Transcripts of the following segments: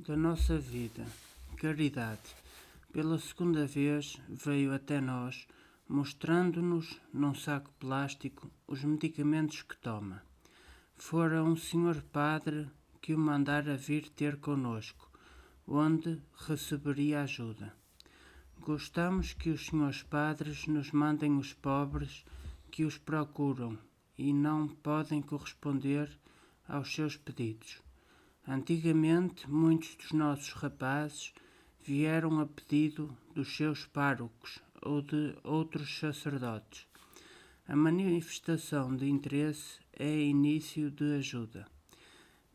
da nossa vida, caridade, pela segunda vez veio até nós, mostrando-nos, num saco plástico, os medicamentos que toma. Fora um senhor padre que o mandara vir ter conosco, onde receberia ajuda. Gostamos que os senhores padres nos mandem os pobres que os procuram e não podem corresponder aos seus pedidos. Antigamente, muitos dos nossos rapazes vieram a pedido dos seus párocos ou de outros sacerdotes. A manifestação de interesse é início de ajuda.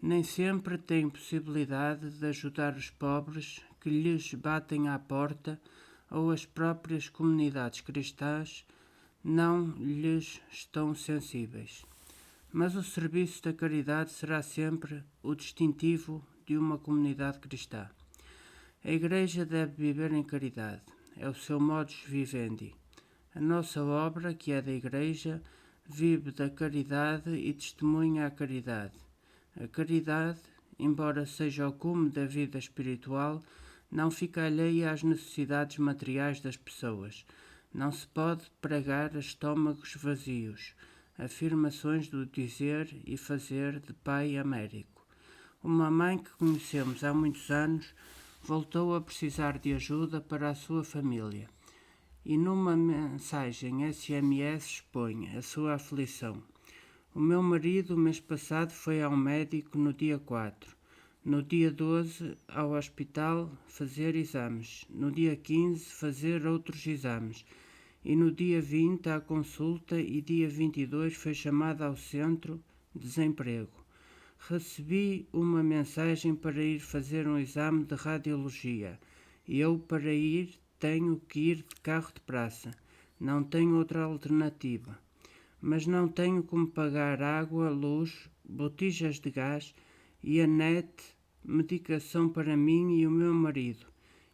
Nem sempre têm possibilidade de ajudar os pobres que lhes batem à porta ou as próprias comunidades cristãs não lhes estão sensíveis. Mas o serviço da caridade será sempre o distintivo de uma comunidade cristã. A Igreja deve viver em caridade, é o seu modus vivendi. A nossa obra, que é da Igreja, vive da caridade e testemunha a caridade. A caridade, embora seja o cume da vida espiritual, não fica alheia às necessidades materiais das pessoas. Não se pode pregar a estômagos vazios. Afirmações do dizer e fazer de pai Américo. Uma mãe que conhecemos há muitos anos voltou a precisar de ajuda para a sua família e numa mensagem SMS expõe a sua aflição. O meu marido, o mês passado, foi ao médico no dia 4. No dia 12, ao hospital fazer exames. No dia 15, fazer outros exames. E no dia 20, à consulta, e dia 22 foi chamada ao centro de desemprego. Recebi uma mensagem para ir fazer um exame de radiologia. E eu, para ir, tenho que ir de carro de praça. Não tenho outra alternativa. Mas não tenho como pagar água, luz, botijas de gás e a net, medicação para mim e o meu marido,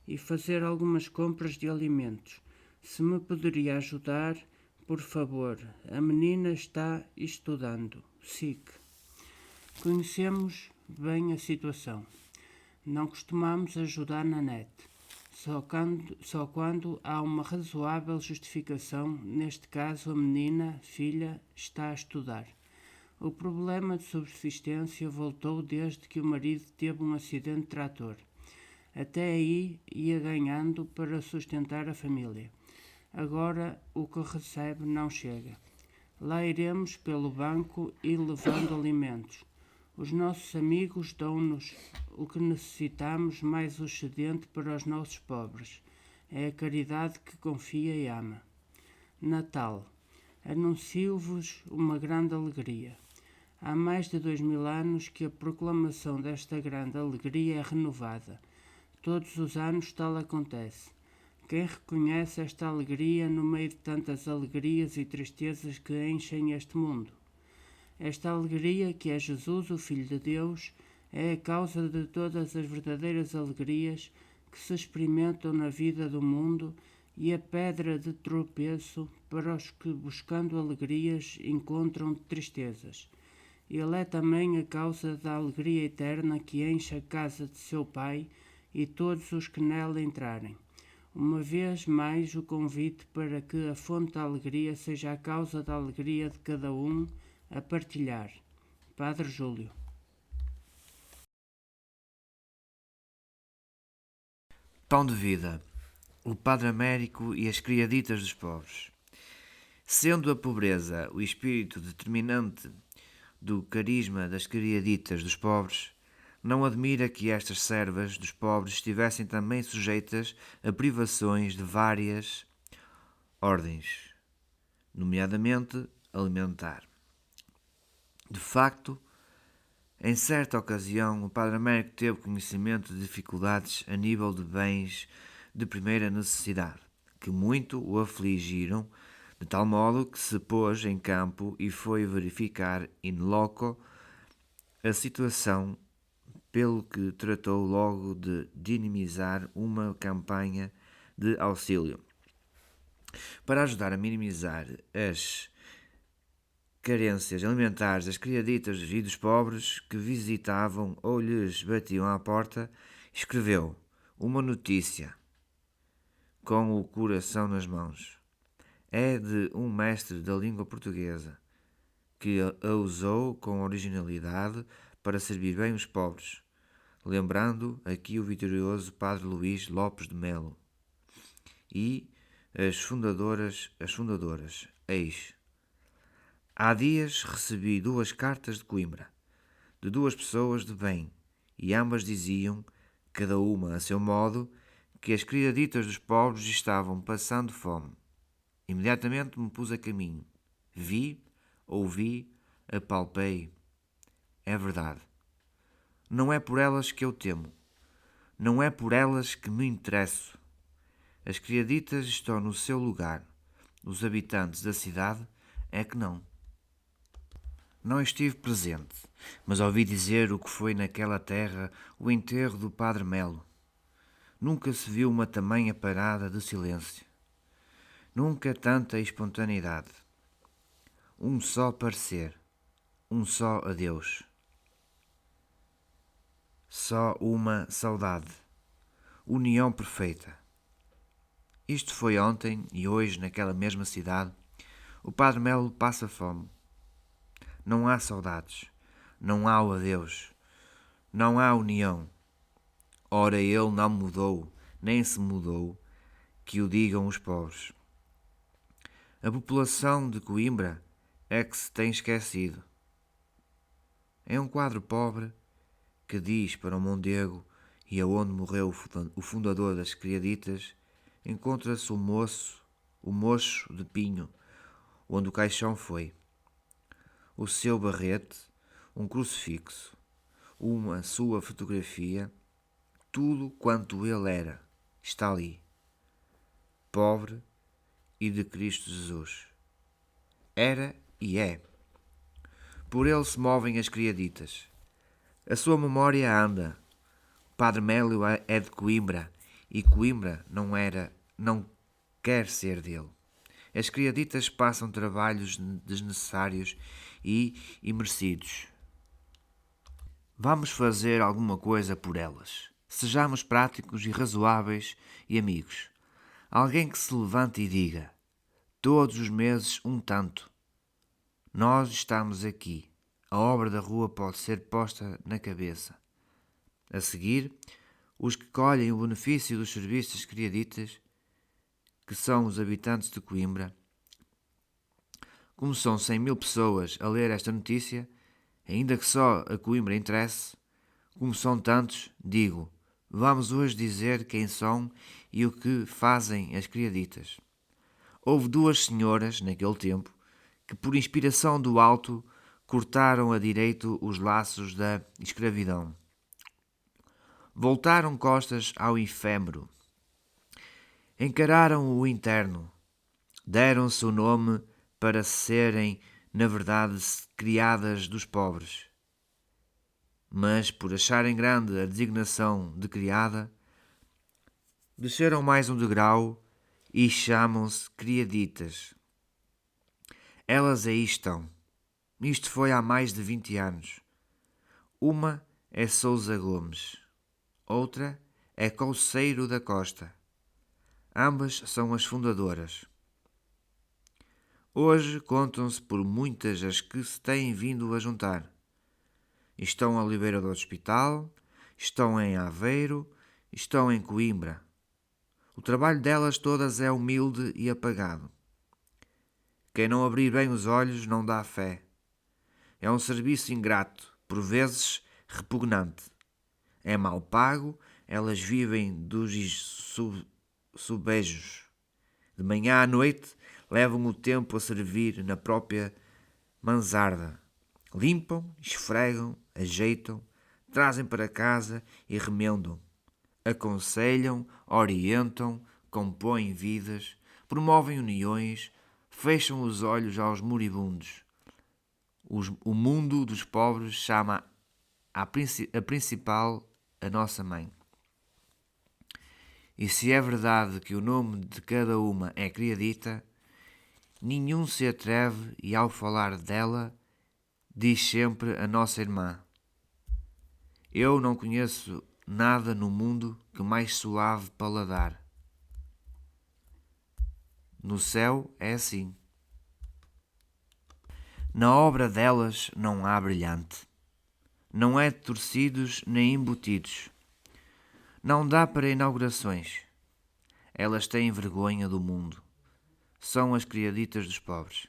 e fazer algumas compras de alimentos. Se me poderia ajudar, por favor. A menina está estudando. SIC. Conhecemos bem a situação. Não costumamos ajudar na net. Só quando há uma razoável justificação, neste caso a menina, filha, está a estudar. O problema de subsistência voltou desde que o marido teve um acidente de trator. Até aí ia ganhando para sustentar a família. Agora o que recebe não chega. Lá iremos pelo banco e levando alimentos. Os nossos amigos dão-nos o que necessitamos, mais o excedente para os nossos pobres. É a caridade que confia e ama. Natal. Anuncio-vos uma grande alegria. Há mais de 2000 anos que a proclamação desta grande alegria é renovada. Todos os anos tal acontece. Quem reconhece esta alegria no meio de tantas alegrias e tristezas que enchem este mundo? Esta alegria, que é Jesus, o Filho de Deus, é a causa de todas as verdadeiras alegrias que se experimentam na vida do mundo e a pedra de tropeço para os que, buscando alegrias, encontram tristezas. Ele é também a causa da alegria eterna que enche a casa de seu Pai e todos os que nela entrarem. Uma vez mais o convite para que a fonte da alegria seja a causa da alegria de cada um a partilhar. Padre Júlio. Pão de vida. O Padre Américo e as criaditas dos pobres. Sendo a pobreza o espírito determinante do carisma das criaditas dos pobres, não admira que estas servas dos pobres estivessem também sujeitas a privações de várias ordens, nomeadamente alimentar. De facto, em certa ocasião, o Padre Américo teve conhecimento de dificuldades a nível de bens de primeira necessidade, que muito o afligiram, de tal modo que se pôs em campo e foi verificar in loco a situação, pelo que tratou logo de dinamizar uma campanha de auxílio para ajudar a minimizar as carências alimentares das criaditas e dos pobres que visitavam ou lhes batiam à porta. escreveu uma notícia com o coração nas mãos. É de um mestre da língua portuguesa que a usou com originalidade para servir bem os pobres, lembrando aqui o vitorioso Padre Luís Lopes de Melo e as fundadoras, eis. Há dias recebi 2 cartas de Coimbra, de 2 pessoas de bem, e ambas diziam, cada uma a seu modo, que as criaditas dos pobres estavam passando fome. Imediatamente me pus a caminho. Vi, ouvi, apalpei. É verdade. Não é por elas que eu temo. Não é por elas que me interesso. As criaditas estão no seu lugar. Os habitantes da cidade é que não. Não estive presente, mas ouvi dizer o que foi naquela terra o enterro do Padre Melo. Nunca se viu uma tamanha parada de silêncio. Nunca tanta espontaneidade. Um só parecer. Um só adeus. Só uma saudade. União perfeita. Isto foi ontem e hoje, naquela mesma cidade, o Padre Melo passa fome. Não há saudades. Não há o adeus. Não há união. Ora, ele não mudou, nem se mudou, que o digam os pobres. A população de Coimbra é que se tem esquecido. É um quadro pobre que diz para o Mondego e aonde morreu o fundador das criaditas, encontra-se o mocho de pinho, onde o caixão foi. O seu barrete, um crucifixo, uma sua fotografia, tudo quanto ele era, está ali. Pobre e de Cristo Jesus. Era e é. Por ele se movem as criaditas. A sua memória anda. O Padre Melo é de Coimbra e Coimbra não quer ser dele. As criaditas passam trabalhos desnecessários e imerecidos. Vamos fazer alguma coisa por elas. Sejamos práticos e razoáveis e amigos. Alguém que se levante e diga: todos os meses um tanto. Nós estamos aqui. A obra da rua pode ser posta na cabeça. A seguir, os que colhem o benefício dos serviços das criaditas, que são os habitantes de Coimbra. Como são 100.000 pessoas a ler esta notícia, ainda que só a Coimbra interesse, como são tantos, digo, vamos hoje dizer quem são e o que fazem as criaditas. Houve 2 senhoras, naquele tempo, que por inspiração do alto cortaram a direito os laços da escravidão. Voltaram costas ao efêmero. Encararam o interno. Deram-se o nome para serem, na verdade, criadas dos pobres. Mas, por acharem grande a designação de criada, desceram mais um degrau e chamam-se criaditas. Elas aí estão. Isto foi há mais de 20 anos. Uma é Sousa Gomes. Outra é Couceiro da Costa. Ambas são as fundadoras. Hoje contam-se por muitas as que se têm vindo a juntar. Estão à Oliveira do Hospital, estão em Aveiro, estão em Coimbra. O trabalho delas todas é humilde e apagado. Quem não abrir bem os olhos não dá fé. É um serviço ingrato, por vezes repugnante. É mal pago, elas vivem dos subejos. De manhã à noite levam o tempo a servir na própria mansarda. Limpam, esfregam, ajeitam, trazem para casa e remendam. Aconselham, orientam, compõem vidas, promovem uniões, fecham os olhos aos moribundos. O mundo dos pobres chama a principal a nossa mãe. E se é verdade que o nome de cada uma é criadita, nenhum se atreve e ao falar dela diz sempre a nossa irmã. Eu não conheço nada no mundo que mais suave paladar. No céu é assim. Na obra delas não há brilhante. Não é de torcidos nem embutidos. Não dá para inaugurações. Elas têm vergonha do mundo. São as criaditas dos pobres.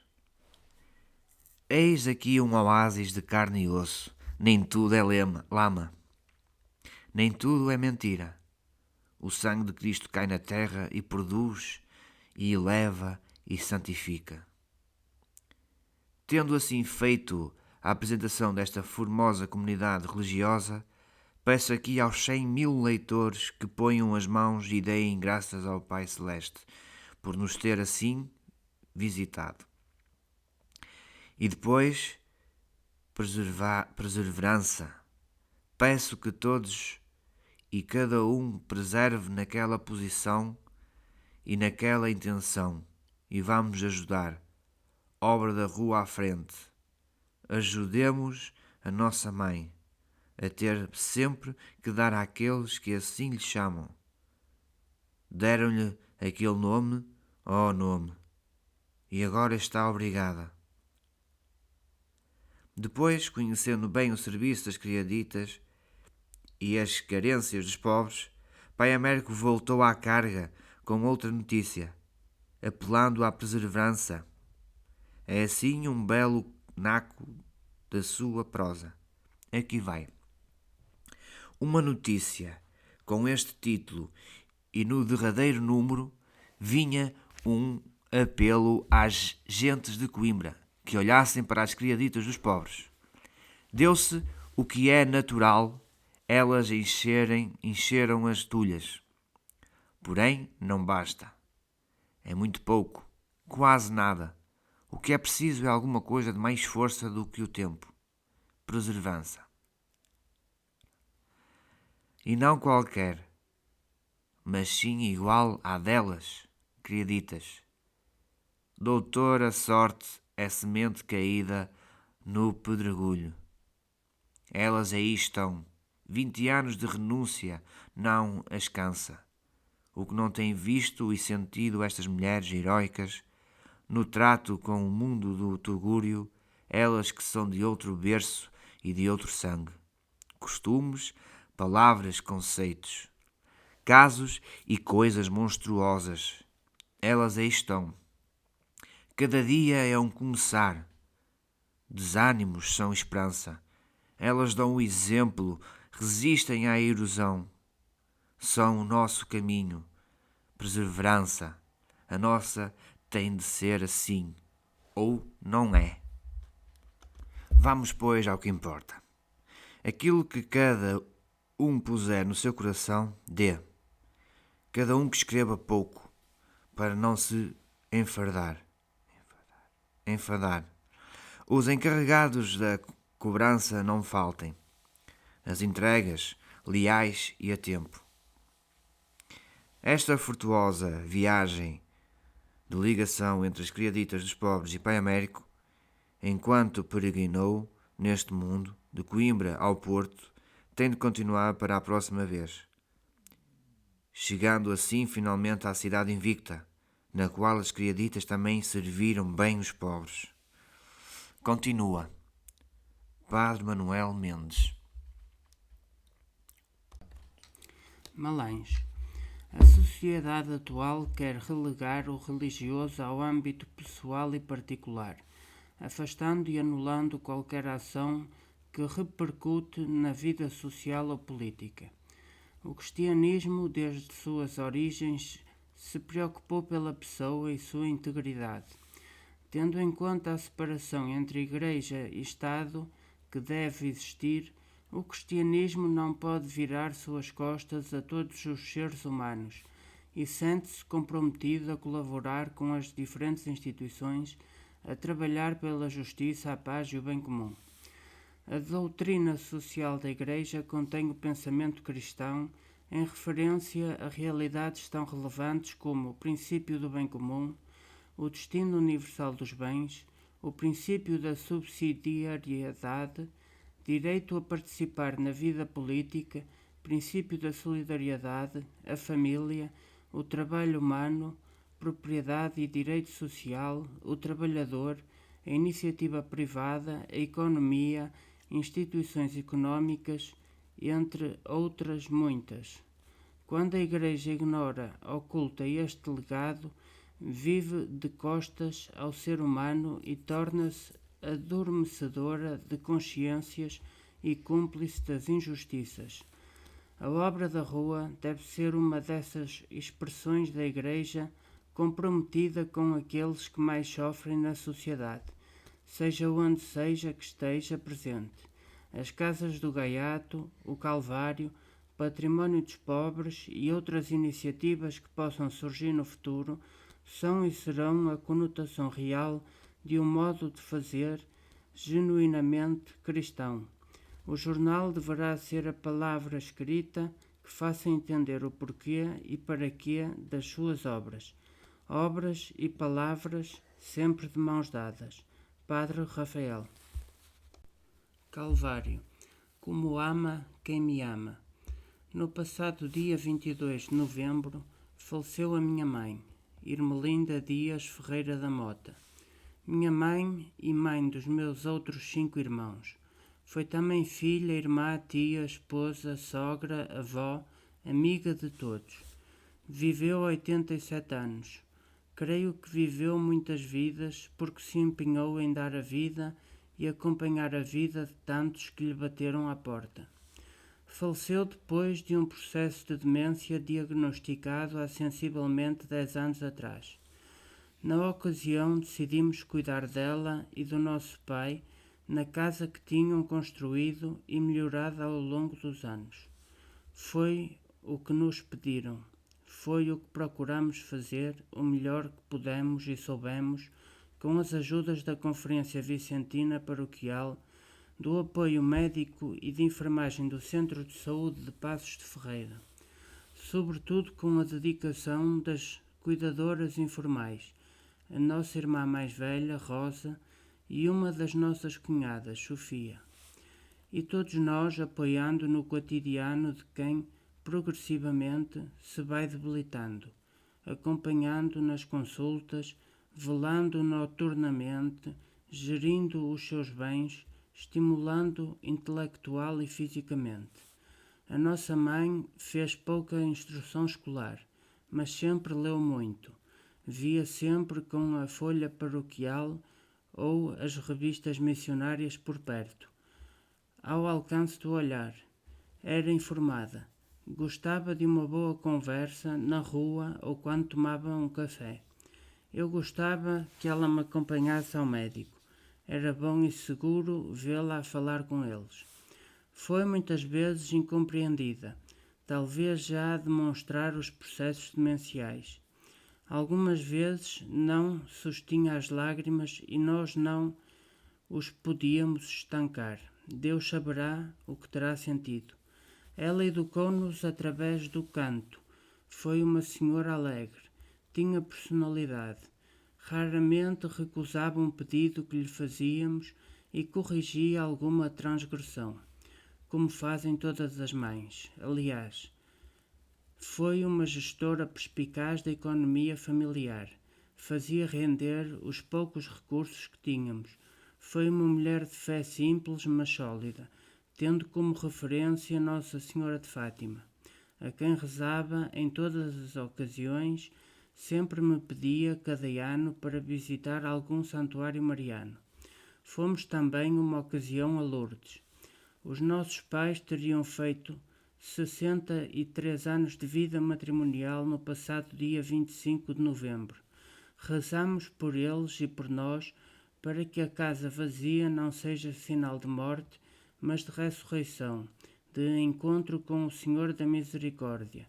Eis aqui um oásis de carne e osso. Nem tudo é lama. Nem tudo é mentira. O sangue de Cristo cai na terra e produz, e eleva e santifica. Tendo assim feito a apresentação desta formosa comunidade religiosa, peço aqui aos 100.000 leitores que ponham as mãos e deem graças ao Pai Celeste por nos ter assim visitado. E depois, perseverança. Peço que todos e cada um preserve naquela posição e naquela intenção, e vamos ajudar. Obra da rua à frente. Ajudemos a nossa mãe a ter sempre que dar àqueles que assim lhe chamam. Deram-lhe aquele nome, ó nome, e agora está obrigada. Depois, conhecendo bem o serviço das criaditas e as carências dos pobres, Pai Américo voltou à carga com outra notícia, apelando à perseverança. É assim um belo naco da sua prosa. Aqui vai. Uma notícia com este título e no derradeiro número vinha um apelo às gentes de Coimbra que olhassem para as criaditas dos pobres. Deu-se o que é natural, elas encheram as tulhas. Porém, não basta. É muito pouco, quase nada. O que é preciso é alguma coisa de mais força do que o tempo. Perseverança. E não qualquer, mas sim igual à delas, criaditas. Doutora sorte é semente caída no pedregulho. Elas aí estão. 20 anos de renúncia não as cansa. O que não têm visto e sentido estas mulheres heroicas no trato com o mundo do tugúrio, elas que são de outro berço e de outro sangue. Costumes, palavras, conceitos, casos e coisas monstruosas. Elas aí estão. Cada dia é um começar. Desânimos são esperança. Elas dão o exemplo, resistem à erosão. São o nosso caminho. Perseverança. A nossa tem de ser assim. Ou não é. Vamos, pois, ao que importa. Aquilo que cada um puser no seu coração, dê. Cada um que escreva pouco, para não se enfadar. Os encarregados da cobrança não faltem. As entregas, leais e a tempo. Esta fortuosa viagem de ligação entre as criaditas dos pobres e Pai Américo, enquanto peregrinou neste mundo, de Coimbra ao Porto, tem de continuar para a próxima vez, chegando assim finalmente à cidade invicta, na qual as criaditas também serviram bem os pobres. Continua. Padre Manuel Mendes. Malães. A sociedade atual quer relegar o religioso ao âmbito pessoal e particular, afastando e anulando qualquer ação que repercute na vida social ou política. O cristianismo, desde suas origens, se preocupou pela pessoa e sua integridade, tendo em conta a separação entre Igreja e Estado que deve existir. O cristianismo não pode virar suas costas a todos os seres humanos e sente-se comprometido a colaborar com as diferentes instituições a trabalhar pela justiça, a paz e o bem comum. A doutrina social da Igreja contém o pensamento cristão em referência a realidades tão relevantes como o princípio do bem comum, o destino universal dos bens, o princípio da subsidiariedade, direito a participar na vida política, princípio da solidariedade, a família, o trabalho humano, propriedade e direito social, o trabalhador, a iniciativa privada, a economia, instituições económicas, entre outras muitas. Quando a Igreja ignora, oculta este legado, vive de costas ao ser humano e torna-se adormecedora de consciências e cúmplice das injustiças. A obra da rua deve ser uma dessas expressões da Igreja comprometida com aqueles que mais sofrem na sociedade, seja onde seja que esteja presente. As Casas do Gaiato, o Calvário, Património dos Pobres e outras iniciativas que possam surgir no futuro são e serão a conotação real de um modo de fazer genuinamente cristão. O jornal deverá ser a palavra escrita que faça entender o porquê e para quê das suas obras. Obras e palavras sempre de mãos dadas. Padre Rafael. Calvário. Como ama quem me ama. No passado dia 22 de novembro, faleceu a minha mãe, Irmelinda Dias Ferreira da Mota. Minha mãe e mãe dos meus outros 5 irmãos. Foi também filha, irmã, tia, esposa, sogra, avó, amiga de todos. Viveu 87 anos. Creio que viveu muitas vidas porque se empenhou em dar a vida e acompanhar a vida de tantos que lhe bateram à porta. Faleceu depois de um processo de demência diagnosticado há sensivelmente 10 anos atrás. Na ocasião decidimos cuidar dela e do nosso pai na casa que tinham construído e melhorado ao longo dos anos. Foi o que nos pediram. Foi o que procuramos fazer o melhor que pudemos e soubemos, com as ajudas da Conferência Vicentina Paroquial, do apoio médico e de enfermagem do Centro de Saúde de Passos de Ferreira, sobretudo com a dedicação das cuidadoras informais, a nossa irmã mais velha, Rosa, e uma das nossas cunhadas, Sofia, e todos nós apoiando no cotidiano de quem progressivamente se vai debilitando, acompanhando nas consultas, velando noturnamente, gerindo os seus bens, estimulando intelectual e fisicamente. A nossa mãe fez pouca instrução escolar, mas sempre leu muito. Via sempre com a folha paroquial ou as revistas missionárias por perto, ao alcance do olhar. Era informada. Gostava de uma boa conversa na rua ou quando tomava um café. Eu gostava que ela me acompanhasse ao médico. Era bom e seguro vê-la a falar com eles. Foi muitas vezes incompreendida, talvez já a demonstrar os processos demenciais. Algumas vezes não sustinha as lágrimas e nós não os podíamos estancar. Deus saberá o que terá sentido. Ela educou-nos através do canto. Foi uma senhora alegre. Tinha personalidade. Raramente recusava um pedido que lhe fazíamos e corrigia alguma transgressão, como fazem todas as mães. Aliás, foi uma gestora perspicaz da economia familiar. Fazia render os poucos recursos que tínhamos. Foi uma mulher de fé simples, mas sólida, tendo como referência Nossa Senhora de Fátima, a quem rezava em todas as ocasiões. Sempre me pedia cada ano para visitar algum santuário mariano. Fomos também uma ocasião a Lourdes. Os nossos pais teriam feito 63 anos de vida matrimonial no passado dia 25 de novembro. Rezamos por eles e por nós para que a casa vazia não seja sinal de morte, mas de ressurreição, de encontro com o Senhor da Misericórdia.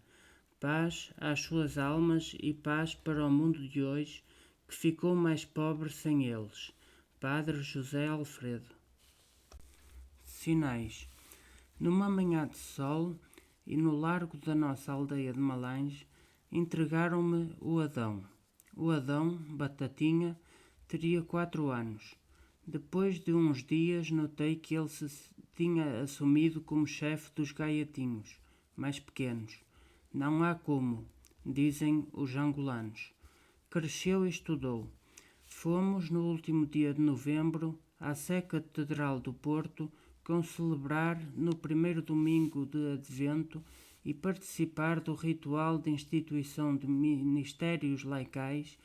Paz às suas almas e paz para o mundo de hoje, que ficou mais pobre sem eles. Padre José Alfredo. Sinais. Numa manhã de sol e no largo da nossa aldeia de Malange, entregaram-me o Adão. O Adão, Batatinha, teria 4 anos. Depois de uns dias notei que ele se tinha assumido como chefe dos gaiatinhos, mais pequenos. Não há como, dizem os angolanos. Cresceu e estudou. Fomos, no último dia de novembro, à Sé Catedral do Porto, celebrar no primeiro domingo de Advento e participar do ritual de instituição de ministérios laicais,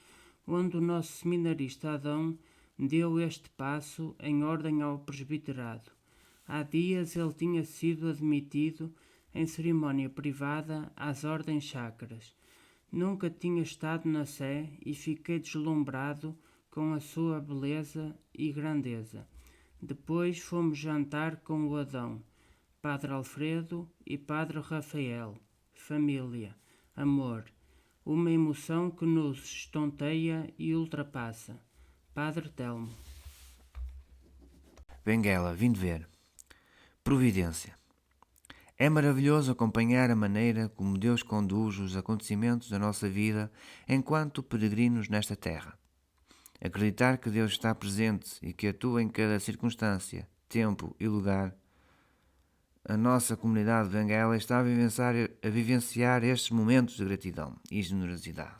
onde o nosso seminarista Adão deu este passo em ordem ao presbiterado. Há dias ele tinha sido admitido em cerimónia privada às ordens sacras. Nunca tinha estado na Sé e fiquei deslumbrado com a sua beleza e grandeza. Depois fomos jantar com o Adão, Padre Alfredo e Padre Rafael. Família, amor, uma emoção que nos estonteia e ultrapassa. Padre Telmo. Benguela, vim de ver. Providência. É maravilhoso acompanhar a maneira como Deus conduz os acontecimentos da nossa vida enquanto peregrinos nesta terra. Acreditar que Deus está presente e que atua em cada circunstância, tempo e lugar. A nossa comunidade de Benguela está a vivenciar estes momentos de gratidão e generosidade.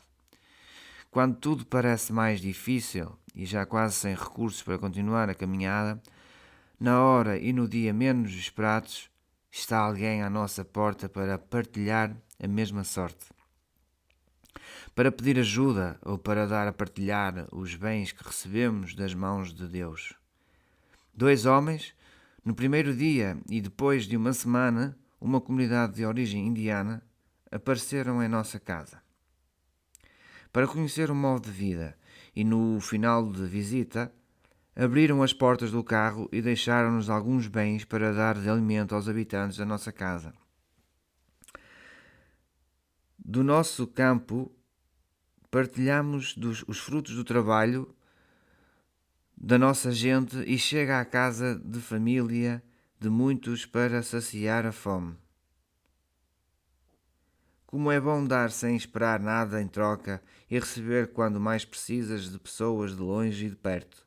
Quando tudo parece mais difícil e já quase sem recursos para continuar a caminhada, na hora e no dia menos esperados, está alguém à nossa porta para partilhar a mesma sorte. Para pedir ajuda ou para dar a partilhar os bens que recebemos das mãos de Deus. 2 homens, no primeiro dia e depois de uma semana, uma comunidade de origem indiana, apareceram em nossa casa. Para conhecer o modo de vida e no final de visita, abriram as portas do carro e deixaram-nos alguns bens para dar de alimento aos habitantes da nossa casa. Do nosso campo, partilhamos os frutos do trabalho da nossa gente e chega à casa de família de muitos para saciar a fome. Como é bom dar sem esperar nada em troca e receber quando mais precisas de pessoas de longe e de perto.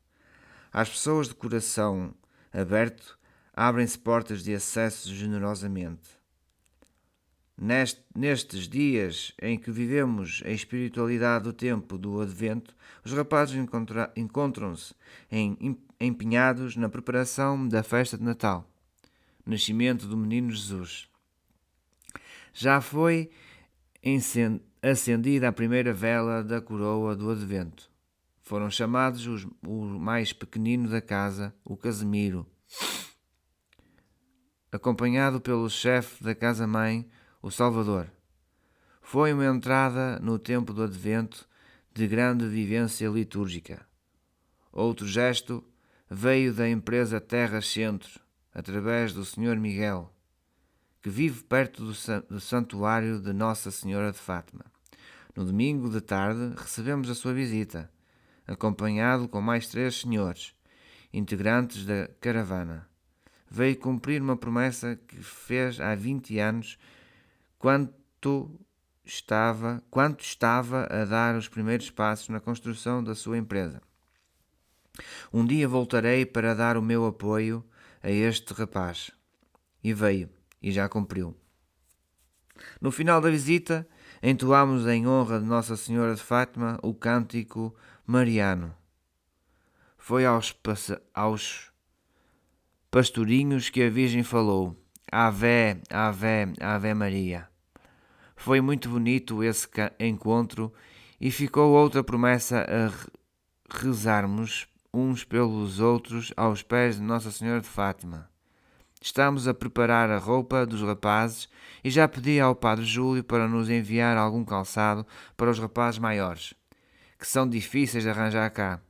Às pessoas de coração aberto, abrem-se portas de acesso generosamente. Nestes dias em que vivemos a espiritualidade do tempo do Advento, os rapazes encontram-se empenhados na preparação da festa de Natal, nascimento do menino Jesus. Já foi acendida a primeira vela da coroa do Advento. Foram chamados o mais pequenino da casa, o Casimiro, acompanhado pelo chefe da casa-mãe, o Salvador. Foi uma entrada no tempo do Advento de grande vivência litúrgica. Outro gesto veio da empresa Terras Centro, através do Sr. Miguel, que vive perto do santuário de Nossa Senhora de Fátima. No domingo de tarde recebemos a sua visita, acompanhado com mais 3 senhores, integrantes da caravana. Veio cumprir uma promessa que fez há 20 anos, quanto estava a dar os primeiros passos na construção da sua empresa. Um dia voltarei para dar o meu apoio a este rapaz. E veio, e já cumpriu. No final da visita, entoámos em honra de Nossa Senhora de Fátima o cântico mariano. Foi aos pastorinhos que a Virgem falou: Ave, Ave, Ave Maria. Foi muito bonito esse encontro e ficou outra promessa a rezarmos uns pelos outros aos pés de Nossa Senhora de Fátima. Estamos a preparar a roupa dos rapazes e já pedi ao Padre Júlio para nos enviar algum calçado para os rapazes maiores, que são difíceis de arranjar cá.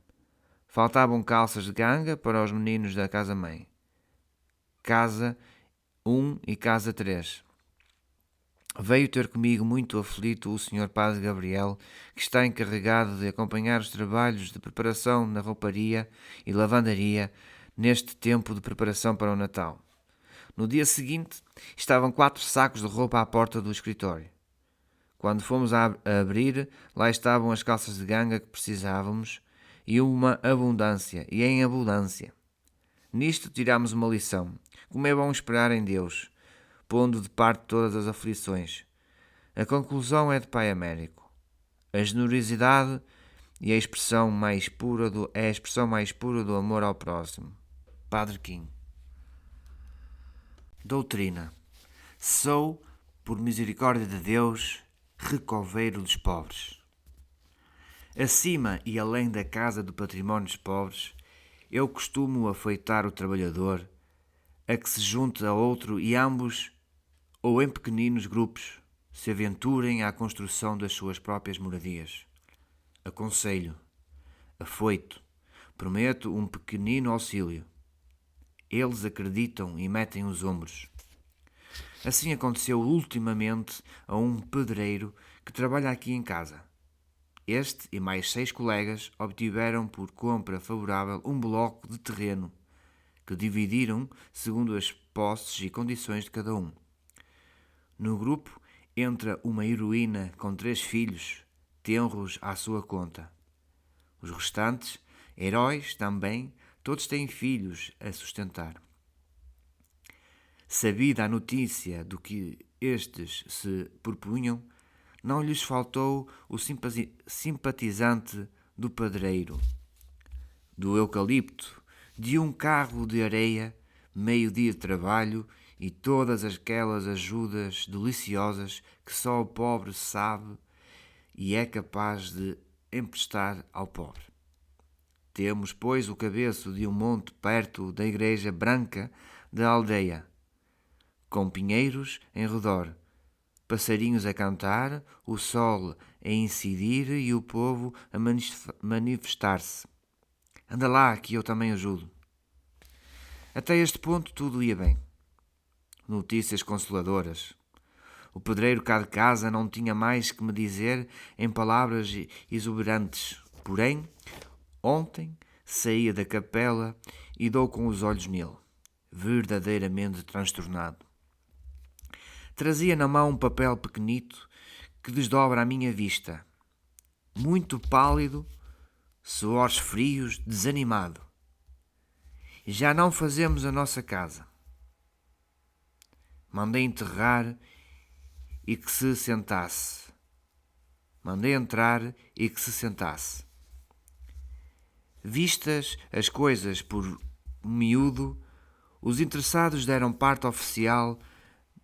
Faltavam calças de ganga para os meninos da casa-mãe. Casa 1 e Casa 3. Veio ter comigo muito aflito o Sr. Padre Gabriel, que está encarregado de acompanhar os trabalhos de preparação na rouparia e lavandaria neste tempo de preparação para o Natal. No dia seguinte, estavam 4 sacos de roupa à porta do escritório. Quando fomos a abrir, lá estavam as calças de ganga que precisávamos e em abundância. Nisto tirámos uma lição. Como é bom esperar em Deus, pondo de parte todas as aflições. A conclusão é de Pai Américo. A generosidade é a expressão mais pura do amor ao próximo. Padre Kim. Doutrina. Sou, por misericórdia de Deus, recoveiro dos pobres. Acima e além da casa do património dos pobres, eu costumo afeitar o trabalhador a que se junte a outro e ambos, ou em pequeninos grupos, se aventurem à construção das suas próprias moradias. Aconselho, afoito, prometo um pequenino auxílio. Eles acreditam e metem os ombros. Assim aconteceu ultimamente a um pedreiro que trabalha aqui em casa. Este e mais 6 colegas obtiveram por compra favorável um bloco de terreno que dividiram segundo as posses e condições de cada um. No grupo entra uma heroína com 3 filhos, tenros à sua conta. Os restantes, heróis também, todos têm filhos a sustentar. Sabida a notícia do que estes se propunham, não lhes faltou o simpatizante do padreiro, do eucalipto, de um carro de areia, meio-dia de trabalho e todas aquelas ajudas deliciosas que só o pobre sabe e é capaz de emprestar ao pobre. Temos, pois, o cabeço de um monte perto da igreja branca da aldeia, com pinheiros em redor, passarinhos a cantar, o sol a incidir e o povo a manifestar-se. Anda lá, que eu também ajudo. Até este ponto tudo ia bem. Notícias consoladoras. O pedreiro cá de casa não tinha mais que me dizer em palavras exuberantes. Porém, ontem saía da capela e dou com os olhos nele, verdadeiramente transtornado. Trazia na mão um papel pequenito que desdobra à minha vista. Muito pálido, suores frios, desanimado. Já não fazemos a nossa casa. Mandei enterrar e que se sentasse. Mandei entrar e que se sentasse. Vistas as coisas por miúdo, os interessados deram parte oficial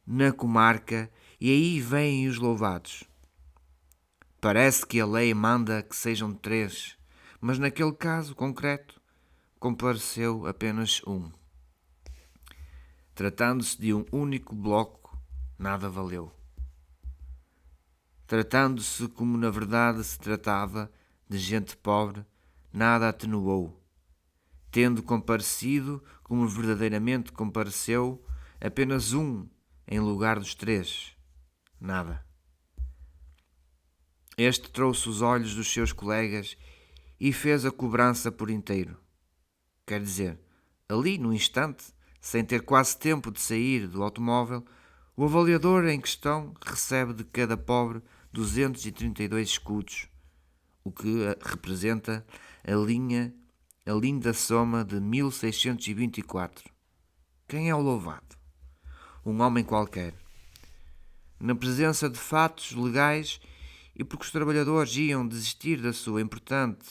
na comarca e aí vêm os louvados. Parece que a lei manda que sejam 3, mas naquele caso concreto compareceu apenas um. Tratando-se de um único bloco, nada valeu. Tratando-se como na verdade se tratava de gente pobre, nada atenuou. Tendo comparecido como verdadeiramente compareceu, apenas um em lugar dos 3, nada. Este trouxe os olhos dos seus colegas e fez a cobrança por inteiro. Quer dizer, ali no instante, sem ter quase tempo de sair do automóvel, o avaliador em questão recebe de cada pobre 232 escudos, o que representa a linda soma de 1624. Quem é o louvado? Um homem qualquer. Na presença de fatos legais e porque os trabalhadores iam desistir da sua importante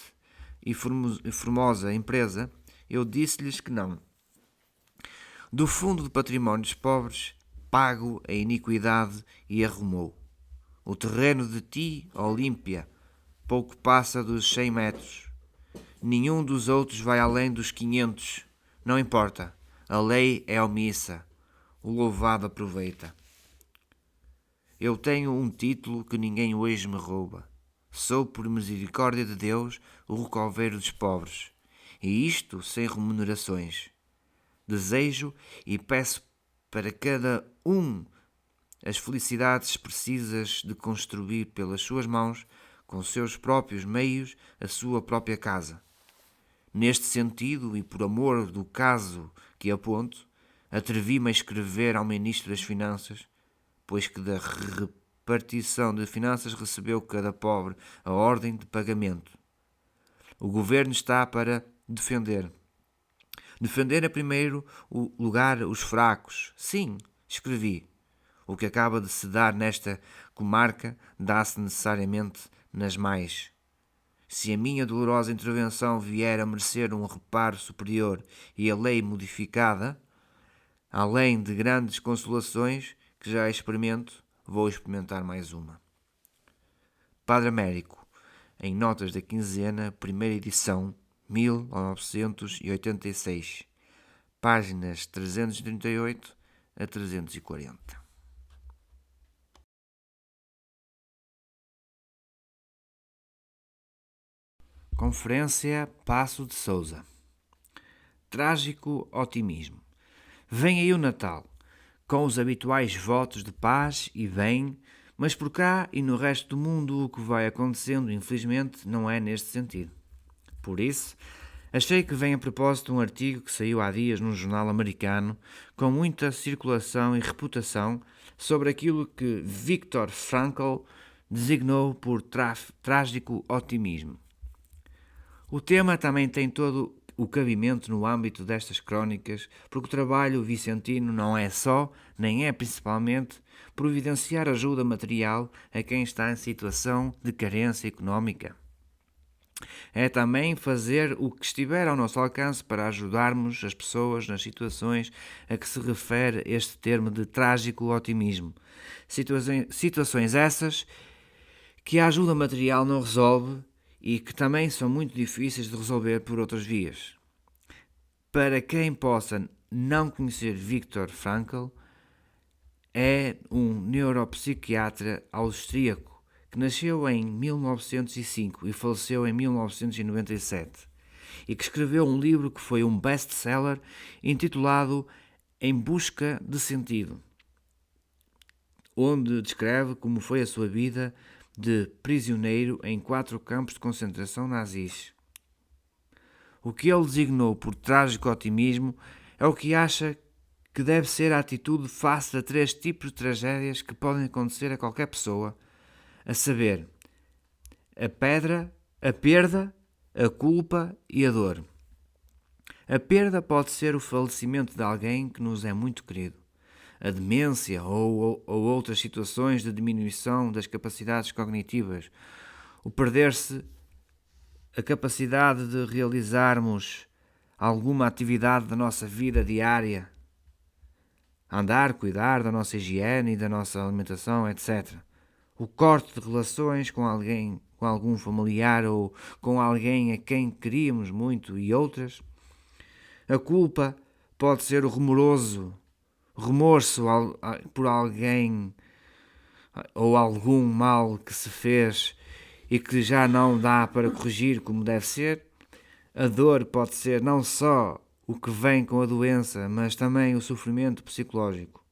e formosa empresa, eu disse-lhes que não. Do fundo do património dos pobres, pago a iniquidade e arrumou. O terreno de ti, Olímpia, pouco passa dos 100 metros. Nenhum dos outros vai além dos 500. Não importa. A lei é omissa. O louvado aproveita. Eu tenho um título que ninguém hoje me rouba. Sou, por misericórdia de Deus, o recoveiro dos pobres. E isto sem remunerações. Desejo e peço para cada um as felicidades precisas de construir pelas suas mãos, com seus próprios meios, a sua própria casa. Neste sentido, e por amor do caso que aponto, atrevi-me a escrever ao Ministro das Finanças, pois que da repartição de finanças recebeu cada pobre a ordem de pagamento. O governo está para defender. Defender em primeiro lugar os fracos. Sim, escrevi. O que acaba de se dar nesta comarca dá-se necessariamente nas mais. Se a minha dolorosa intervenção vier a merecer um reparo superior e a lei modificada, além de grandes consolações que já experimento, vou experimentar mais uma. Padre Américo, em Notas da Quinzena, primeira edição, 1986, páginas 338 a 340. Conferência Passo de Sousa. Trágico otimismo. Vem aí o Natal, com os habituais votos de paz e bem, mas por cá e no resto do mundo o que vai acontecendo, infelizmente, não é neste sentido. Por isso, achei que vem a propósito um artigo que saiu há dias num jornal americano com muita circulação e reputação sobre aquilo que Viktor Frankl designou por trágico otimismo. O tema também tem todo o cabimento no âmbito destas crónicas, porque o trabalho vicentino não é só, nem é principalmente, providenciar ajuda material a quem está em situação de carência económica. É também fazer o que estiver ao nosso alcance para ajudarmos as pessoas nas situações a que se refere este termo de trágico otimismo. Situações essas que a ajuda material não resolve e que também são muito difíceis de resolver por outras vias. Para quem possa não conhecer Viktor Frankl, é um neuropsiquiatra austríaco que nasceu em 1905 e faleceu em 1997 e que escreveu um livro que foi um best-seller intitulado Em Busca de Sentido, onde descreve como foi a sua vida de prisioneiro em 4 campos de concentração nazis. O que ele designou por trágico otimismo é o que acha que deve ser a atitude face a 3 tipos de tragédias que podem acontecer a qualquer pessoa, a saber, a perda, a culpa e a dor. A perda pode ser o falecimento de alguém que nos é muito querido, a demência ou outras situações de diminuição das capacidades cognitivas, o perder-se a capacidade de realizarmos alguma atividade da nossa vida diária, andar, cuidar da nossa higiene e da nossa alimentação, etc. O corte de relações com alguém, com algum familiar ou com alguém a quem queríamos muito e outras. A culpa pode ser o remorso por alguém ou algum mal que se fez e que já não dá para corrigir como deve ser. A dor pode ser não só o que vem com a doença, mas também o sofrimento psicológico.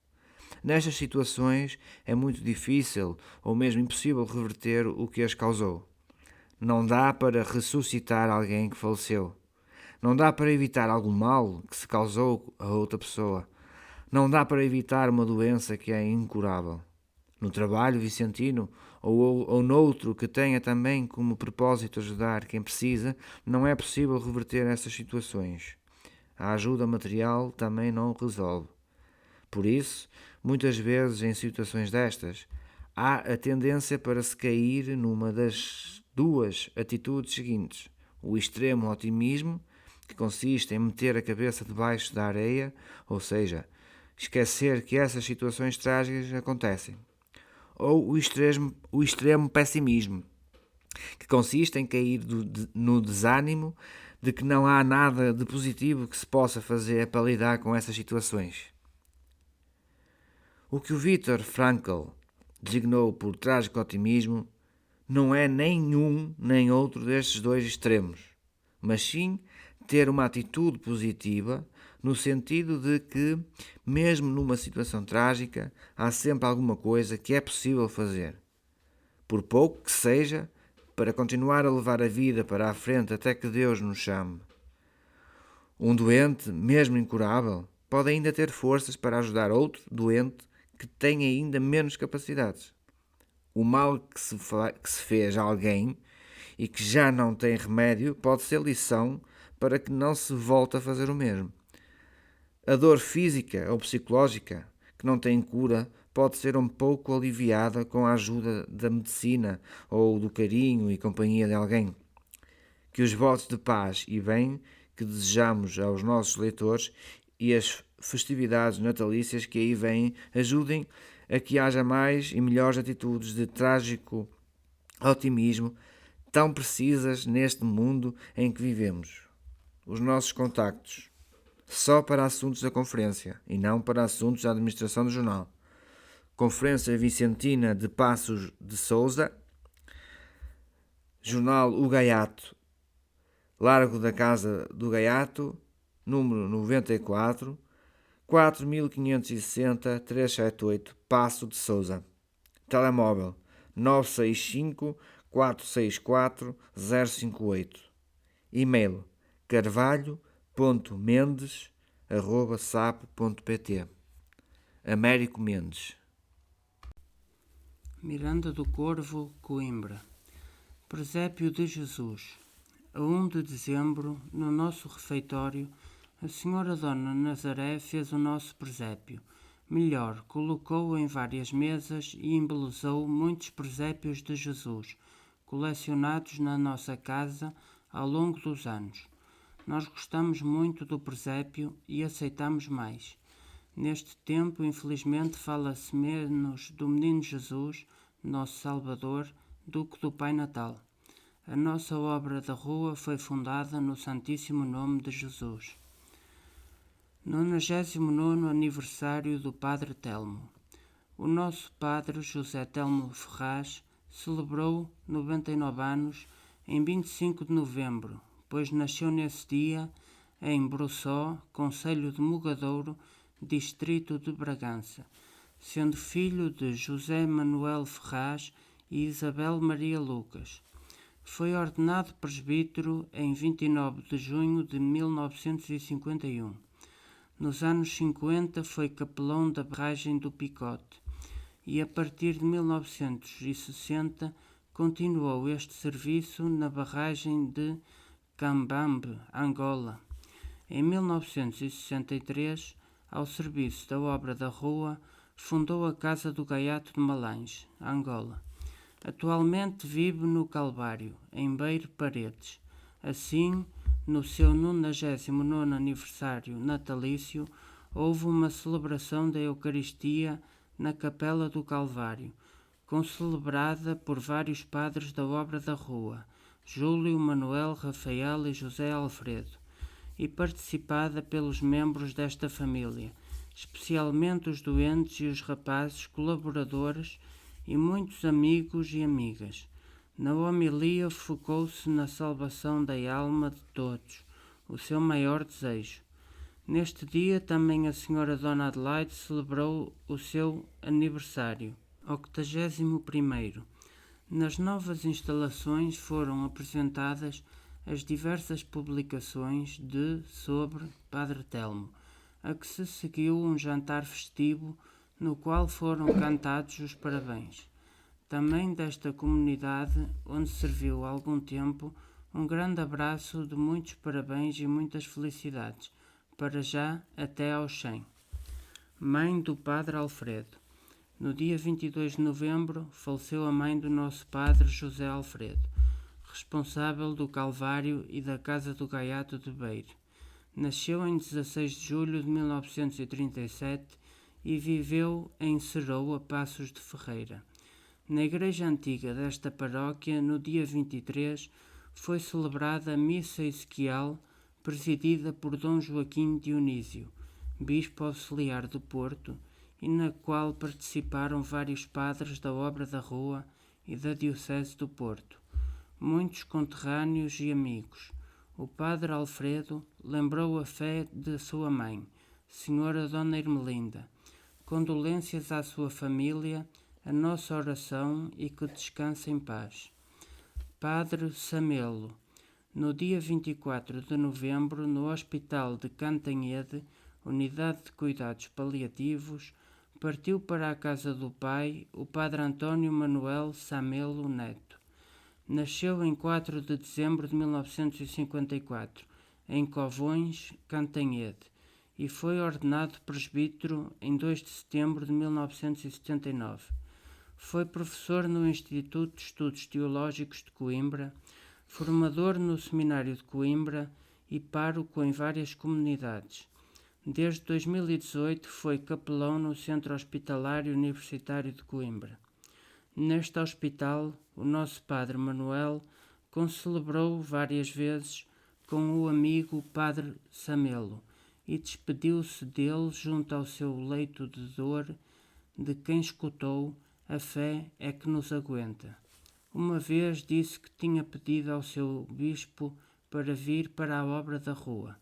Nestas situações é muito difícil ou mesmo impossível reverter o que as causou. Não dá para ressuscitar alguém que faleceu. Não dá para evitar algum mal que se causou a outra pessoa. Não dá para evitar uma doença que é incurável. No trabalho vicentino ou noutro que tenha também como propósito ajudar quem precisa, não é possível reverter essas situações. A ajuda material também não resolve. Por isso, muitas vezes em situações destas, há a tendência para se cair numa das 2 atitudes seguintes. O extremo otimismo, que consiste em meter a cabeça debaixo da areia, ou seja, esquecer que essas situações trágicas acontecem. Ou o extremo pessimismo, que consiste em cair no desânimo de que não há nada de positivo que se possa fazer para lidar com essas situações. O que o Viktor Frankl designou por trágico otimismo não é nenhum nem outro destes 2 extremos, mas sim ter uma atitude positiva no sentido de que, mesmo numa situação trágica, há sempre alguma coisa que é possível fazer. Por pouco que seja, para continuar a levar a vida para a frente até que Deus nos chame. Um doente, mesmo incurável, pode ainda ter forças para ajudar outro doente que tem ainda menos capacidades. O mal que se fez a alguém e que já não tem remédio pode ser lição para que não se volte a fazer o mesmo. A dor física ou psicológica, que não tem cura, pode ser um pouco aliviada com a ajuda da medicina ou do carinho e companhia de alguém. Que os votos de paz e bem que desejamos aos nossos leitores e as festividades natalícias que aí vêm ajudem a que haja mais e melhores atitudes de trágico otimismo tão precisas neste mundo em que vivemos. Os nossos contactos só para assuntos da conferência e não para assuntos da administração do jornal. Conferência Vicentina de Passos de Sousa, Jornal O Gaiato, Largo da Casa do Gaiato, número 94, 4560-378, Passo de Sousa. Telemóvel 965-464-058. E-mail carvalho.mendes@sapo.pt. Américo Mendes. Miranda do Corvo, Coimbra. Presépio de Jesus. A 1 de dezembro, no nosso refeitório, a Senhora Dona Nazaré fez o nosso presépio. Melhor, colocou-o em várias mesas e embelezou muitos presépios de Jesus, colecionados na nossa casa ao longo dos anos. Nós gostamos muito do presépio e aceitamos mais. Neste tempo, infelizmente, fala-se menos do Menino Jesus, nosso Salvador, do que do Pai Natal. A nossa obra da rua foi fundada no Santíssimo Nome de Jesus. 99º aniversário do Padre Telmo. O nosso Padre José Telmo Ferraz celebrou 99 anos em 25 de novembro, pois nasceu nesse dia em Bruçó, concelho de Mugadouro, distrito de Bragança, sendo filho de José Manuel Ferraz e Isabel Maria Lucas. Foi ordenado presbítero em 29 de junho de 1951. Nos anos 50 foi capelão da barragem do Picote e a partir de 1960 continuou este serviço na barragem de Cambambe, Angola. Em 1963, ao serviço da obra da rua, fundou a Casa do Gaiato de Malães, Angola. Atualmente vive no Calvário, em Beiro Paredes. Assim, no seu 99º aniversário natalício, houve uma celebração da Eucaristia na Capela do Calvário, concelebrada por vários padres da obra da rua, Júlio, Manuel, Rafael e José Alfredo, e participada pelos membros desta família, especialmente os doentes e os rapazes colaboradores e muitos amigos e amigas. Na homilia focou-se na salvação da alma de todos, o seu maior desejo. Neste dia também a Senhora Dona Adelaide celebrou o seu aniversário, 81º. Nas novas instalações foram apresentadas as diversas publicações sobre Padre Telmo, a que se seguiu um jantar festivo no qual foram cantados os parabéns. Também desta comunidade, onde serviu algum tempo, um grande abraço de muitos parabéns e muitas felicidades, para já até aos 100. Mãe do Padre Alfredo. No dia 22 de novembro, faleceu a mãe do nosso Padre José Alfredo, responsável do Calvário e da Casa do Gaiato de Beiro. Nasceu em 16 de julho de 1937 e viveu em Ceroa, Passos de Ferreira. Na igreja antiga desta paróquia, no dia 23, foi celebrada a Missa Ezequial, presidida por Dom Joaquim Dionísio, bispo auxiliar do Porto, e na qual participaram vários padres da obra da rua e da Diocese do Porto, muitos conterrâneos e amigos. O Padre Alfredo lembrou a fé de sua mãe, Senhora Dona Ermelinda. Condolências à sua família, a nossa oração e que descanse em paz. Padre Samelo. No dia 24 de novembro, no Hospital de Cantanhede, Unidade de Cuidados Paliativos, partiu para a casa do pai o Padre António Manuel Samelo Neto. Nasceu em 4 de dezembro de 1954, em Covões, Cantanhede, e foi ordenado presbítero em 2 de setembro de 1979. Foi professor no Instituto de Estudos Teológicos de Coimbra, formador no Seminário de Coimbra e pároco em várias comunidades. Desde 2018 foi capelão no Centro Hospitalar Universitário de Coimbra. Neste hospital, o nosso Padre Manuel concelebrou várias vezes com o amigo Padre Samelo e despediu-se dele junto ao seu leito de dor, de quem escutou: "A fé é que nos aguenta." Uma vez disse que tinha pedido ao seu bispo para vir para a obra da rua.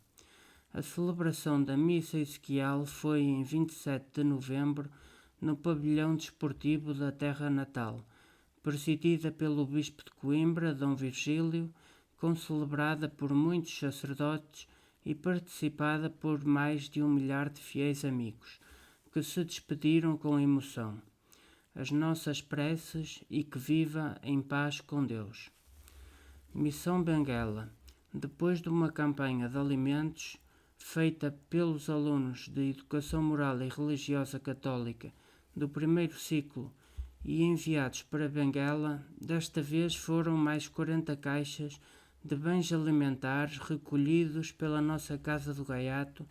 A celebração da missa exequial foi em 27 de novembro no pavilhão desportivo da terra natal, presidida pelo bispo de Coimbra, Dom Virgílio, concelebrada por muitos sacerdotes e participada por mais de 1 milhar de fiéis amigos, que se despediram com emoção. As nossas preces e que viva em paz com Deus. Missão Benguela. Depois de uma campanha de alimentos feita pelos alunos de Educação Moral e Religiosa Católica do primeiro ciclo e enviados para Benguela, desta vez foram mais 40 caixas de bens alimentares recolhidos pela nossa Casa do Gaiato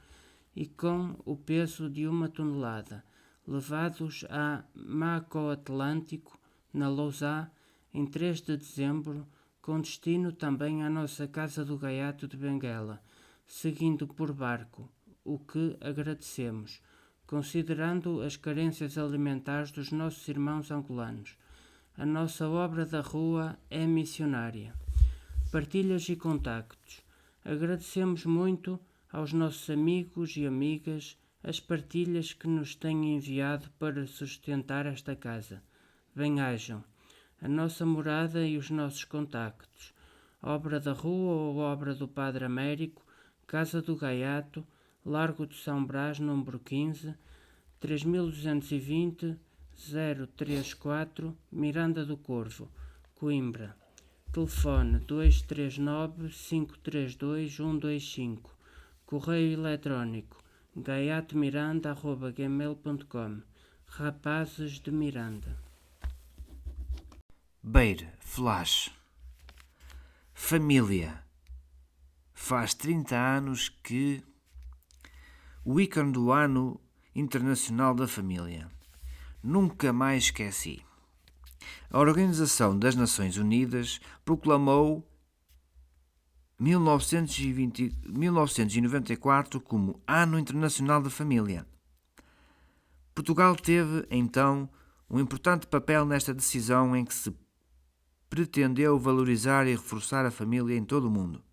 e com o peso de 1 tonelada, levados a Macoatlântico, na Lousá, em 3 de dezembro, com destino também à nossa Casa do Gaiato de Benguela, seguindo por barco, o que agradecemos, considerando as carências alimentares dos nossos irmãos angolanos. A nossa obra da rua é missionária. Partilhas e contactos. Agradecemos muito aos nossos amigos e amigas as partilhas que nos têm enviado para sustentar esta casa. Bem-ajam. A nossa morada e os nossos contactos. Obra da rua ou obra do Padre Américo, Casa do Gaiato, Largo de São Brás, número 15, 3220 034, Miranda do Corvo, Coimbra. Telefone 239 532 125. Correio eletrónico gaiatomiranda@gmail.com. Rapazes de Miranda. Beira, Flash. Família. Faz 30 anos que o ícone do Ano Internacional da Família. Nunca mais esqueci. A Organização das Nações Unidas proclamou 1994 como Ano Internacional da Família. Portugal teve, então, um importante papel nesta decisão em que se pretendeu valorizar e reforçar a família em todo o mundo.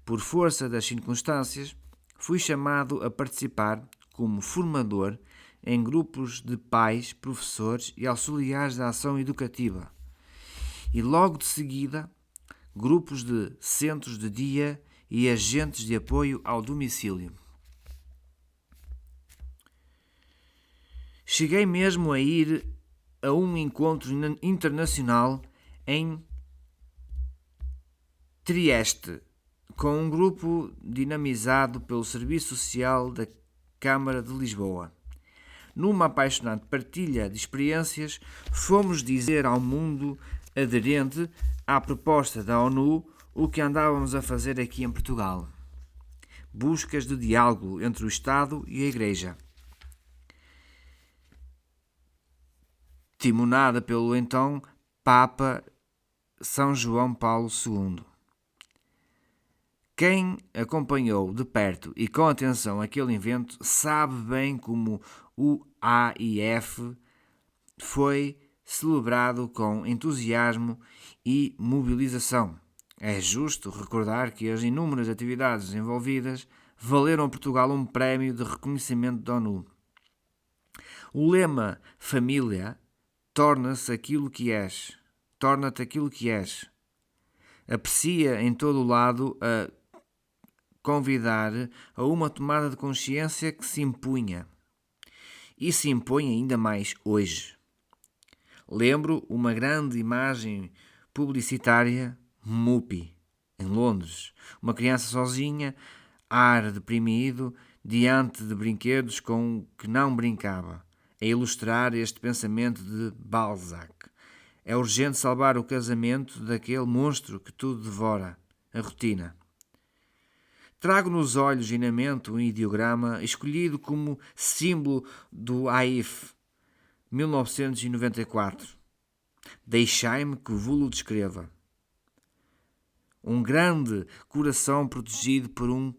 Por força das circunstâncias, fui chamado a participar como formador em grupos de pais, professores e auxiliares da ação educativa. E logo de seguida, grupos de centros de dia e agentes de apoio ao domicílio. Cheguei mesmo a ir a um encontro internacional em Trieste, com um grupo dinamizado pelo Serviço Social da Câmara de Lisboa. Numa apaixonante partilha de experiências, fomos dizer ao mundo aderente à proposta da ONU o que andávamos a fazer aqui em Portugal. Buscas de diálogo entre o Estado e a Igreja. Timonada pelo então Papa São João Paulo II. Quem acompanhou de perto e com atenção aquele evento sabe bem como o AIF foi celebrado com entusiasmo e mobilização. É justo recordar que as inúmeras atividades envolvidas valeram a Portugal um prémio de reconhecimento da ONU. O lema Família torna-te aquilo que és. Aprecia em todo o lado a convidar a uma tomada de consciência que se impunha. E se impõe ainda mais hoje. Lembro uma grande imagem publicitária, Mupi, em Londres. Uma criança sozinha, ar deprimido, diante de brinquedos com que não brincava, a ilustrar este pensamento de Balzac. É urgente salvar o casamento daquele monstro que tudo devora, a rotina. Trago nos olhos e na mente um ideograma escolhido como símbolo do AIF 1994. Deixai-me que vos-lo descreva. Um grande coração protegido por um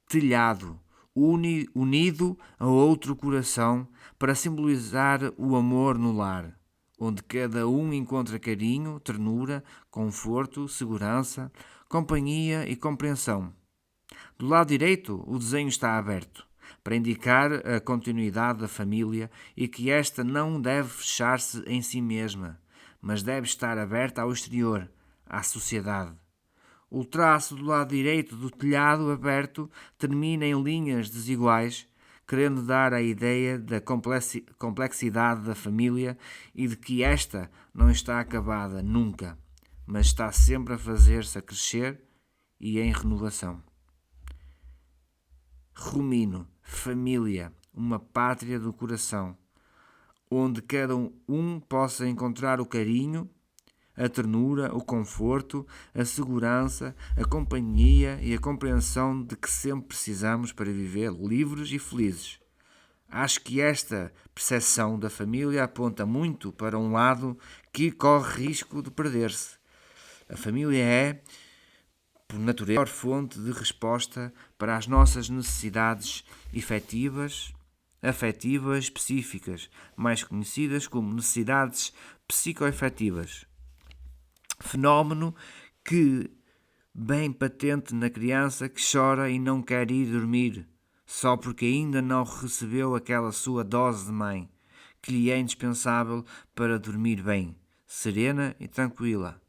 telhado, unido a outro coração para simbolizar o amor no lar, onde cada um encontra carinho, ternura, conforto, segurança, companhia e compreensão. Do lado direito, o desenho está aberto, para indicar a continuidade da família e que esta não deve fechar-se em si mesma, mas deve estar aberta ao exterior, à sociedade. O traço do lado direito do telhado aberto termina em linhas desiguais, querendo dar a ideia da complexidade da família e de que esta não está acabada nunca, mas está sempre a fazer-se a crescer e em renovação. Rumino, família, uma pátria do coração, onde cada um possa encontrar o carinho, a ternura, o conforto, a segurança, a companhia e a compreensão de que sempre precisamos para viver livres e felizes. Acho que esta percepção da família aponta muito para um lado que corre risco de perder-se. A família é, por natureza, a maior fonte de resposta para as nossas necessidades afetivas específicas, mais conhecidas como necessidades psicoafetivas. Fenómeno que bem patente na criança que chora e não quer ir dormir, só porque ainda não recebeu aquela sua dose de mãe, que lhe é indispensável para dormir bem, serena e tranquila.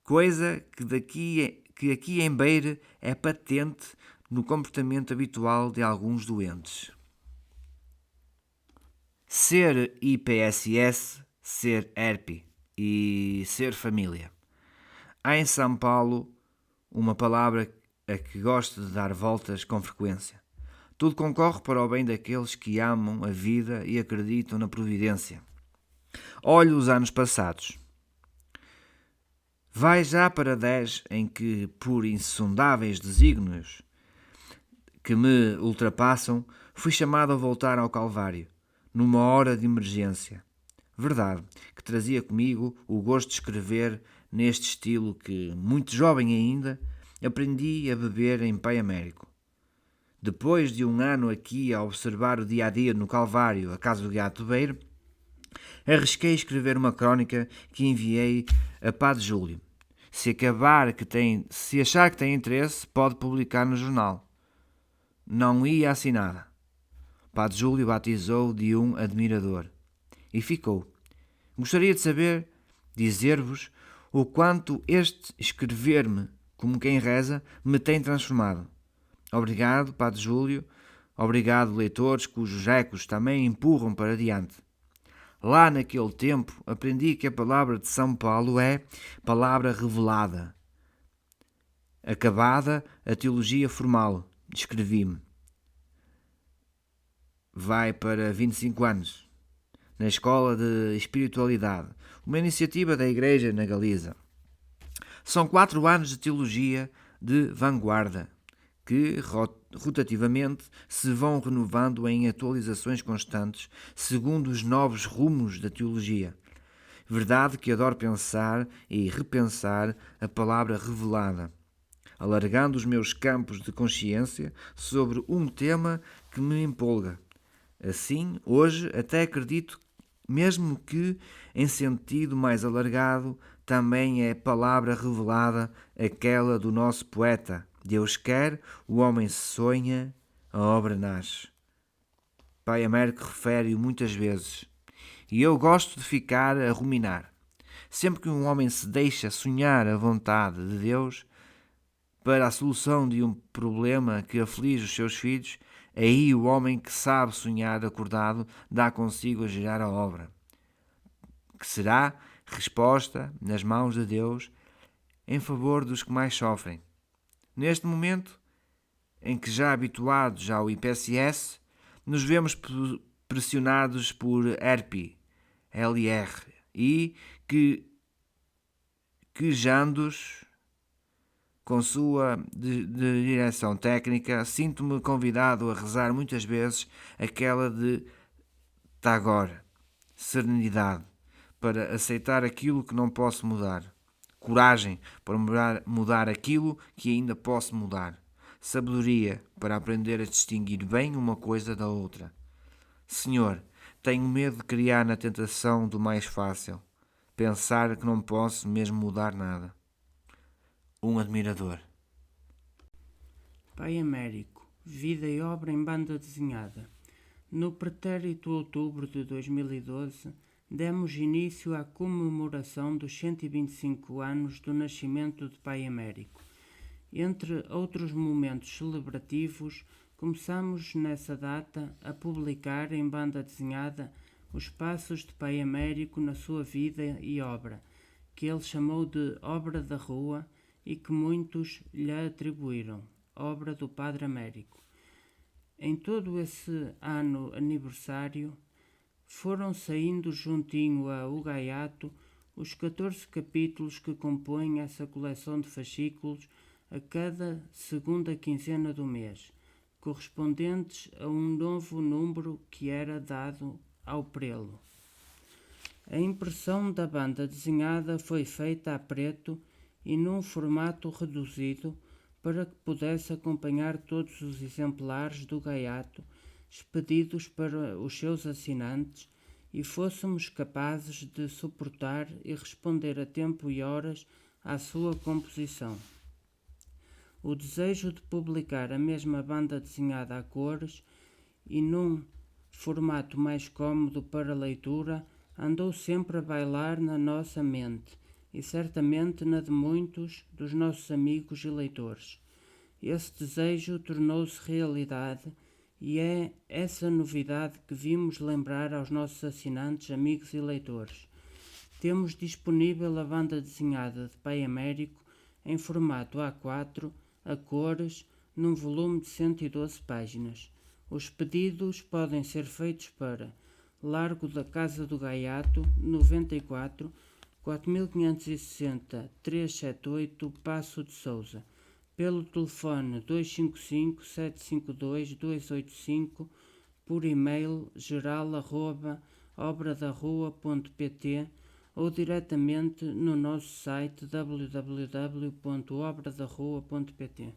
Coisa que aqui em Beira é patente no comportamento habitual de alguns doentes. Ser IPSS, ser ERP e ser família. Há em São Paulo uma palavra a que gosto de dar voltas com frequência. Tudo concorre para o bem daqueles que amam a vida e acreditam na providência. Olho os anos passados. Vai já para 10 em que, por insondáveis desígnios que me ultrapassam, fui chamado a voltar ao Calvário, numa hora de emergência. Verdade, que trazia comigo o gosto de escrever neste estilo que, muito jovem ainda, aprendi a beber em Pai Américo. Depois de um ano aqui a observar o dia-a-dia no Calvário, a casa do Gato Beiro, arrisquei escrever uma crónica que enviei a Padre Júlio. Se achar que tem interesse, pode publicar no jornal. Não ia assim nada. Padre Júlio batizou de um admirador. E ficou. Gostaria de saber, dizer-vos, o quanto este escrever-me, como quem reza, me tem transformado. Obrigado, Padre Júlio. Obrigado, leitores, cujos ecos também empurram para diante. Lá naquele tempo aprendi que a palavra de São Paulo é palavra revelada. Acabada a teologia formal, escrevi-me. Vai para 25 anos. Na Escola de Espiritualidade, uma iniciativa da Igreja na Galiza. São 4 anos de teologia de vanguarda, que rotativamente se vão renovando em atualizações constantes, segundo os novos rumos da teologia. Verdade que adoro pensar e repensar a palavra revelada, alargando os meus campos de consciência sobre um tema que me empolga. Assim, hoje até acredito mesmo que, em sentido mais alargado, também é palavra revelada aquela do nosso poeta. Deus quer, o homem sonha, a obra nasce. Pai Américo refere-o muitas vezes. E eu gosto de ficar a ruminar. Sempre que um homem se deixa sonhar a vontade de Deus para a solução de um problema que aflige os seus filhos, aí o homem que sabe sonhar acordado dá consigo a gerar a obra, que será resposta nas mãos de Deus em favor dos que mais sofrem. Neste momento, em que, já habituados ao IPSS, nos vemos pressionados por ERP, LR, e quejandos com sua direção técnica, sinto-me convidado a rezar muitas vezes aquela de Tagore, serenidade, para aceitar aquilo que não posso mudar, coragem para mudar aquilo que ainda posso mudar, sabedoria para aprender a distinguir bem uma coisa da outra. Senhor, tenho medo de criar na tentação do mais fácil, pensar que não posso mesmo mudar nada. Um admirador. Pai Américo, vida e obra em banda desenhada. No pretérito outubro de 2012, demos início à comemoração dos 125 anos do nascimento de Pai Américo. Entre outros momentos celebrativos, começamos nessa data a publicar em banda desenhada os passos de Pai Américo na sua vida e obra, que ele chamou de Obra da Rua e que muitos lhe atribuíram, Obra do Padre Américo. Em todo esse ano aniversário, foram saindo juntinho a O Gaiato os 14 capítulos que compõem essa coleção de fascículos a cada segunda quinzena do mês, correspondentes a um novo número que era dado ao prelo. A impressão da banda desenhada foi feita a preto e num formato reduzido para que pudesse acompanhar todos os exemplares do Gaiato expedidos para os seus assinantes e fôssemos capazes de suportar e responder a tempo e horas à sua composição. O desejo de publicar a mesma banda desenhada a cores e num formato mais cômodo para leitura andou sempre a bailar na nossa mente e certamente na de muitos dos nossos amigos e leitores. Esse desejo tornou-se realidade e é essa novidade que vimos lembrar aos nossos assinantes, amigos e leitores. Temos disponível a banda desenhada de Pai Américo em formato A4, a cores, num volume de 112 páginas. Os pedidos podem ser feitos para Largo da Casa do Gaiato, 94, 4560 378, Paço de Sousa, pelo telefone 255 752 285, por e-mail geral@obradarrua.pt ou diretamente no nosso site www.obradarrua.pt.